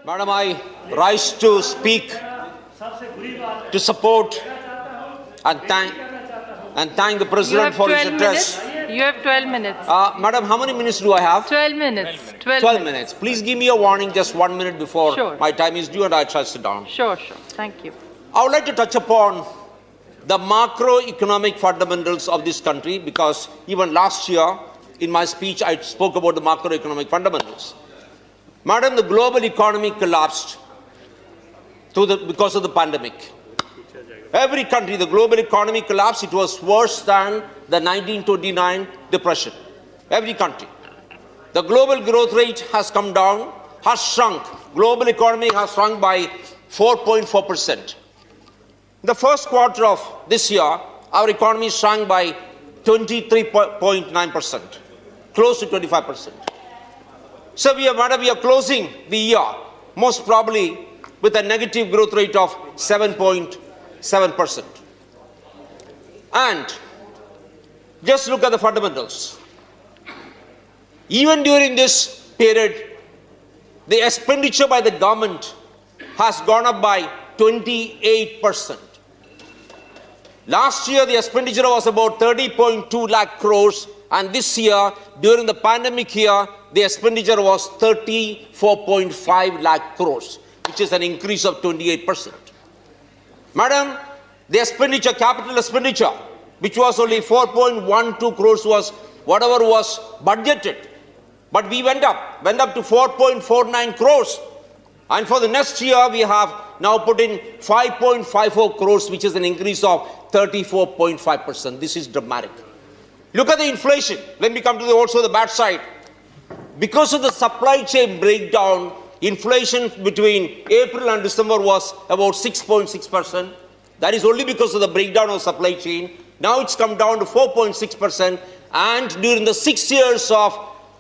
Madam, I rise to speak to support and thank the President for his address. You have 12 minutes. Madam, how many minutes do I have? 12 minutes. 12 minutes. Please give me a warning just 1 minute before my time is due and I shall sit down. Sure. Thank you. I would like to touch upon the macroeconomic fundamentals of this country because even last year in my speech I spoke about the macroeconomic fundamentals. Madam, the global economy collapsed because of the pandemic. Every country, the global economy collapsed. It was worse than the 1929 depression. Every country. The global growth rate has come down, has shrunk. Global economy has shrunk by 4.4%. The first quarter of this year, our economy shrunk by 23.9%, close to 25%. So we are closing the year most probably with a negative growth rate of 7.7%. And just look at the fundamentals. Even during this period, the expenditure by the government has gone up by 28%. Last year, the expenditure was about 30.2 lakh crores, and this year, during the pandemic year, the expenditure was 34.5 lakh crores, which is an increase of 28%. Madam, the expenditure, capital expenditure, which was only 4.12 crores was whatever was budgeted. But we went up to 4.49 crores. And for the next year, we have now put in 5.54 crores, which is an increase of 34.5%. This is dramatic. Look at the inflation. When we come to also the bad side, because of the supply chain breakdown, inflation between April and December was about 6.6%. That is only because of the breakdown of supply chain. Now it's come down to 4.6%. And during the 6 years of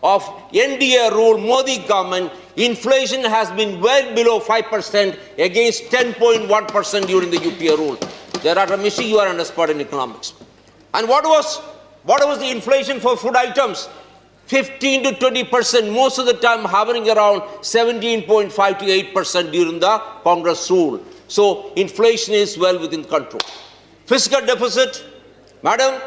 NDA rule, Modi government, inflation has been well below 5% against 10.1% during the UPA rule. Thereafter, Mr. You are an expert in economics. And what was the inflation for food items? 15 to 20%, most of the time hovering around 17.5 to 8% during the Congress rule. So inflation is well within control. Fiscal deficit, madam,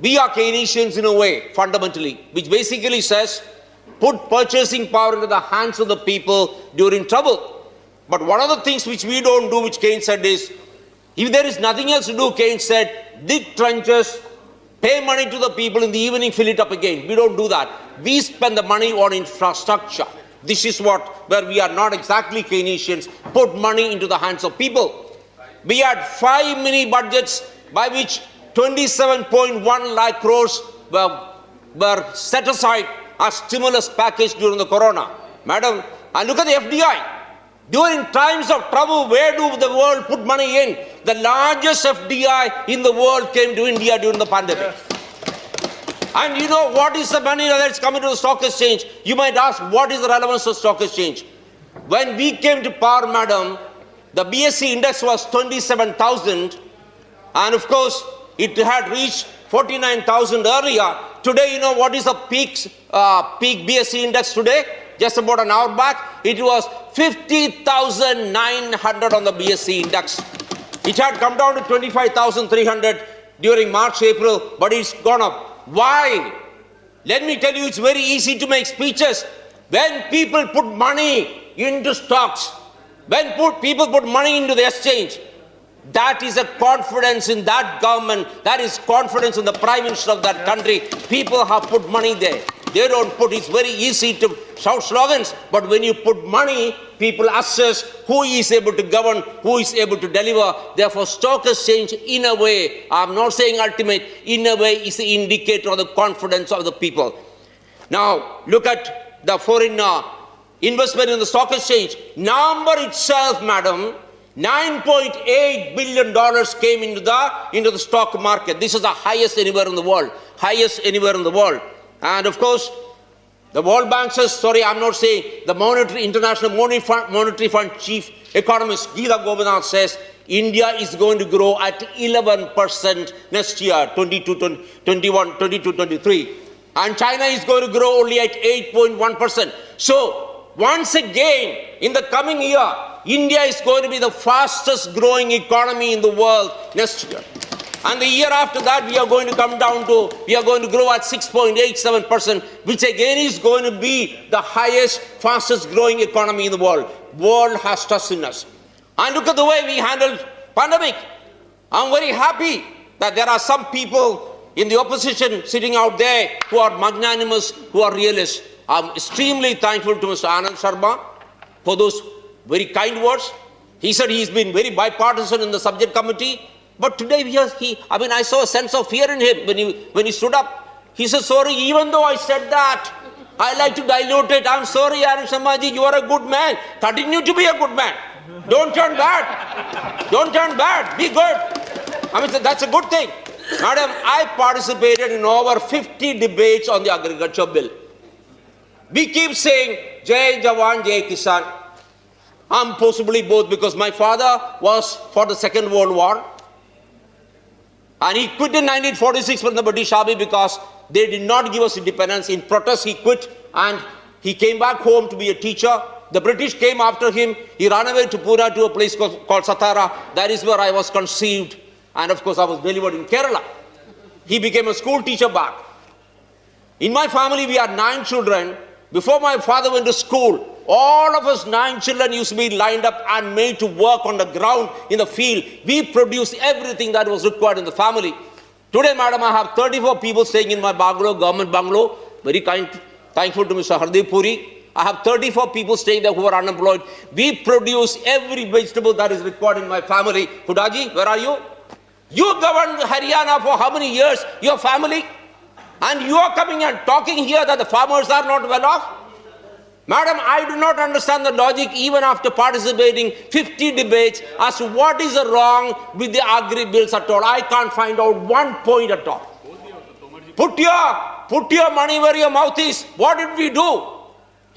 we are Keynesians in a way, fundamentally, which basically says put purchasing power into the hands of the people during trouble. But one of the things which we don't do, which Keynes said is, if there is nothing else to do, Keynes said, dig trenches, pay money to the people, in the evening fill it up again. We don't do that. We spend the money on infrastructure. This is where we are not exactly Keynesians, put money into the hands of people. We had 5 mini budgets by which 27.1 lakh crores were set aside as stimulus package during the corona. Madam, and look at the FDI. During times of trouble, where do the world put money in? The largest FDI in the world came to India during the pandemic. And you know what is the money that's coming to the stock exchange? You might ask, what is the relevance of stock exchange? When we came to power, madam, the BSE index was 27,000. And of course, it had reached 49,000 earlier. Today, you know what is the peak BSE index today? Just about an hour back, it was 50,900 on the BSE index. It had come down to 25,300 during March, April, but it's gone up. Why? Let me tell you, it's very easy to make speeches. When people put money into stocks, when people put money into the exchange, that is a confidence in that government, that is confidence in the Prime Minister of that country. People have put money there. They don't put, it's very easy to shout slogans, but when you put money, people assess who is able to govern, who is able to deliver. Therefore, stock exchange, in a way, I'm not saying ultimate, in a way is the indicator of the confidence of the people. Now, look at the foreign investment in the stock exchange. Number itself, madam, $9.8 billion came into the stock market. This is the highest anywhere in the world. Highest anywhere in the world. And of course, the World Bank says, sorry, I'm not saying, the International Monetary Fund Chief Economist Geeta Govindanath says, India is going to grow at 11% next year, 22-23. And China is going to grow only at 8.1%. So, once again, in the coming year, India is going to be the fastest growing economy in the world next year. And the year after that, we are going to grow at 6.87%, which again is going to be the highest, fastest growing economy in the world. World has trust in us. And look at the way we handled pandemic. I'm very happy that there are some people in the opposition sitting out there who are magnanimous, who are realists. I'm extremely thankful to Mr. Anand Sharma for those very kind words. He said he's been very bipartisan in the subject committee. But today, I saw a sense of fear in him when he stood up. He said, sorry, even though I said that, I like to dilute it. I'm sorry, Anand Sharma, you are a good man. Continue to be a good man. Don't turn bad. Don't turn bad. Be good. That's a good thing. Madam, I participated in over 50 debates on the agriculture bill. We keep saying, Jai Jawan, Jai Kisan. I'm possibly both because my father was for the Second World War. And he quit in 1946 from the British Army because they did not give us independence. In protest, he quit and he came back home to be a teacher. The British came after him. He ran away to Pune to a place called Satara. That is where I was conceived. And of course, I was delivered in Kerala. He became a school teacher back. In my family, we had 9 children. Before my father went to school, all of us 9 children used to be lined up and made to work on the ground in the field. We produced everything that was required in the family. Today, madam, I have 34 people staying in my bungalow, government bungalow. Very thankful to Mr. Hardeep Puri. I have 34 people staying there who are unemployed. We produce every vegetable that is required in my family. Hudaji, where are you? You governed Haryana for how many years? Your family? And you are coming and talking here that the farmers are not well off? Madam, I do not understand the logic even after participating 50 debates as to what is wrong with the agri bills at all. I can't find out one point at all. Put your money where your mouth is. What did we do?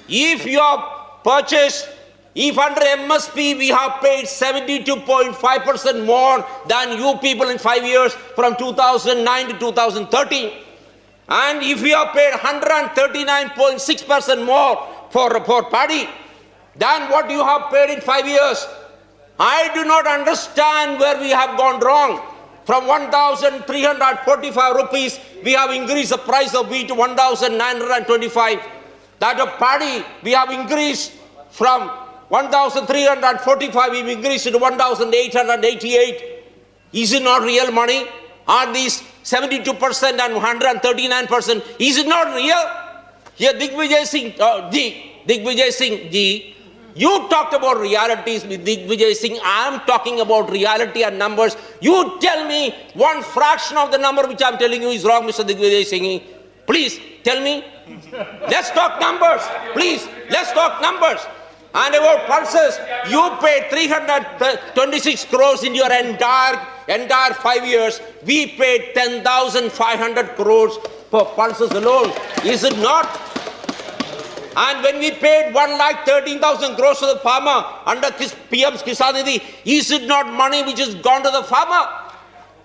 If your purchase, if under MSP we have paid 72.5% more than you people in 5 years from 2009 to 2013, and if we have paid 139.6% more for paddy than what you have paid in 5 years, I do not understand where we have gone wrong. From 1,345 rupees, we have increased the price of wheat to 1,925. That of paddy, we have increased from 1,345, we've increased it to 1,888. Is it not real money? Are these 72% and 139%? Is it not real? Here, Digvijay Singh ji, you talked about realities with Digvijay Singh. I am talking about reality and numbers. You tell me one fraction of the number which I am telling you is wrong, Mr. Digvijay Singh. Please, tell me. Let's talk numbers. Please, let's talk numbers. And about pulses, you paid 326 crores in your entire 5 years. We paid 10,500 crores for pulses alone. Is it not? And when we paid 1,13,000 crores to the farmer under PM's Kisan Nidhi, is it not money which has gone to the farmer?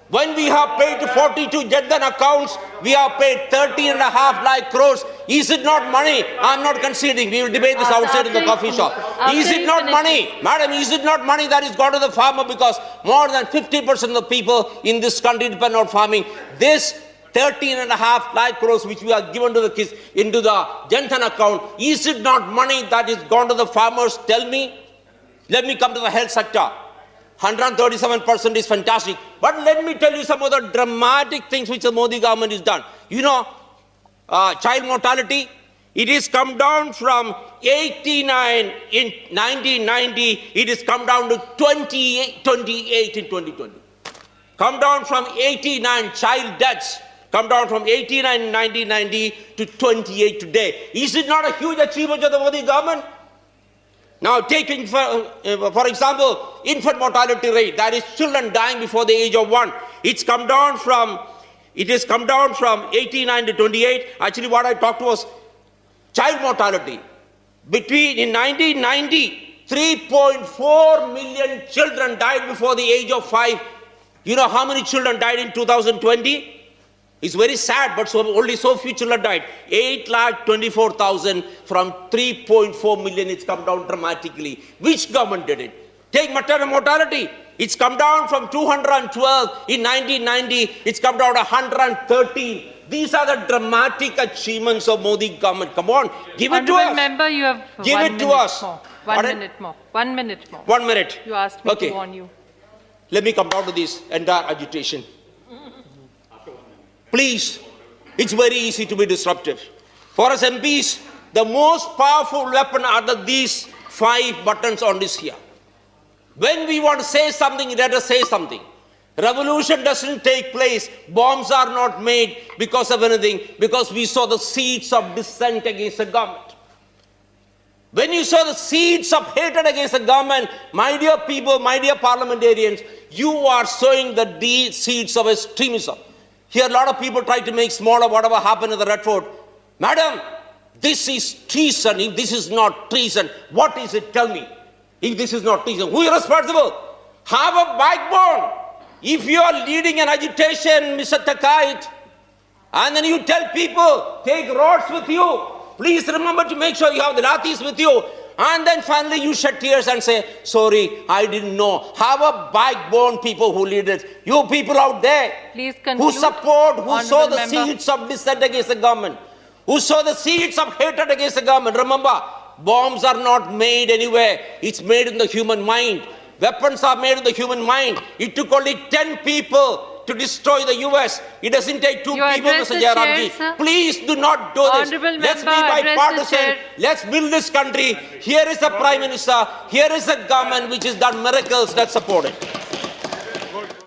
When we have paid to 42 Jaddan accounts, we have paid 13.5 lakh crores. Is it not money? I'm not conceding. We will debate this outside in the coffee shop. Is it not money? Madam, is it not money that is gone to the farmer because more than 50% of the people in this country depend on farming? This 13.5 lakh crores which we have given to the kids into the Janata account, is it not money that is gone to the farmers? Tell me. Let me come to the health sector. 137% is fantastic. But let me tell you some of the dramatic things which the Modi government has done. You know, child mortality, it has come down from 89 in 1990, it has come down to 28 in 2020. Come down from 89 child deaths, come down from 89 in 1990 to 28 today. Is it not a huge achievement of the Modi government? Now, taking, for example, infant mortality rate, that is children dying before the age of 1. It has come down from 89 to 28. Actually, what I talked was child mortality. In 1990, 3.4 million children died before the age of 5. You know how many children died in 2020? It's very sad, but only so few children died. 8,24,000 from 3.4 million, it's come down dramatically. Which government did it? Take maternal mortality. It's come down from 212 in 1990. It's come down to 113. These are the dramatic achievements of Modi government. Come on, give it to us. Honourable member, you have Give 1 it to minute us. more. Pardon? 1 minute more. 1 minute more. 1 minute. You asked me Okay. to warn you. Let me come down to this entire agitation. Please, it's very easy to be disruptive. For us MPs, the most powerful weapon are these 5 buttons on this here. When we want to say something, let us say something. Revolution doesn't take place. Bombs are not made because of anything, because we saw the seeds of dissent against the government. When you saw the seeds of hatred against the government, my dear people, my dear parliamentarians, you are sowing the seeds of extremism. Here a lot of people try to make small of whatever happened in the Red Fort. Madam, this is treason. If this is not treason, what is it? Tell me. If this is not treason, who is responsible? Have a backbone. If you are leading an agitation, Mr. Takait, and then you tell people, take rods with you, please remember to make sure you have the lathis with you. And then finally you shed tears and say, sorry, I didn't know. Have a backbone, people who lead it. You people out there, Please conclude. who support, who sow Honourable the member. seeds of dissent against the government, who sow the seeds of hatred against the government. Remember, bombs are not made anywhere. It's made in the human mind. Weapons are made in the human mind. It took only 10 people to destroy the US. It doesn't take 2 You people, address Mr. the chair, Jairamji. sir. Please do not do this. Honourable Let's be member, address the bipartisan. chair. Let's build this country. Here is the Prime Minister. Here is a government which has done miracles. Let's support it.